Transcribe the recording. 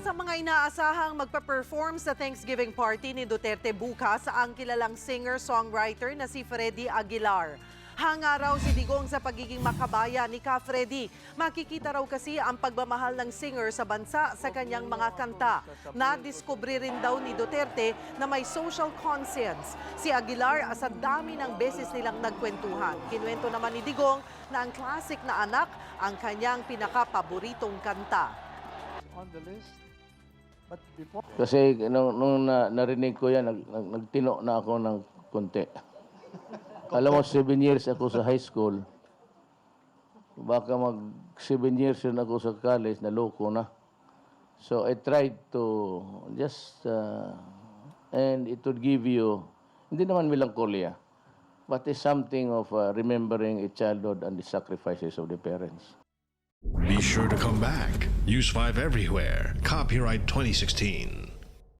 Sa mga inaasahang magpa-perform sa Thanksgiving party ni Duterte bukas ang kilalang singer-songwriter na si Freddy Aguilar. Hanga raw si Digong sa pagiging makabaya ni Ka Freddy. Makikita raw kasi ang pagmamahal ng singer sa bansa sa kanyang mga kanta. Nadiskubre rin daw ni Duterte na may social conscience. Si Aguilar sa dami ng beses nilang nagkwentuhan. Kinuwento naman ni Digong na ang classic na Anak ang kanyang pinaka-paboritong kanta. On the list. But before... Kasi nung narinig ko yan, nagtino na ako ng konti. Alam mo, 7 years ako sa high school. Baka 7 years rin ako sa college, naloko na. So I tried to just, and it would give you, hindi naman melancholia, but it's something of remembering a childhood and the sacrifices of the parents. Be sure to come back. Use 5 everywhere. Copyright 2016.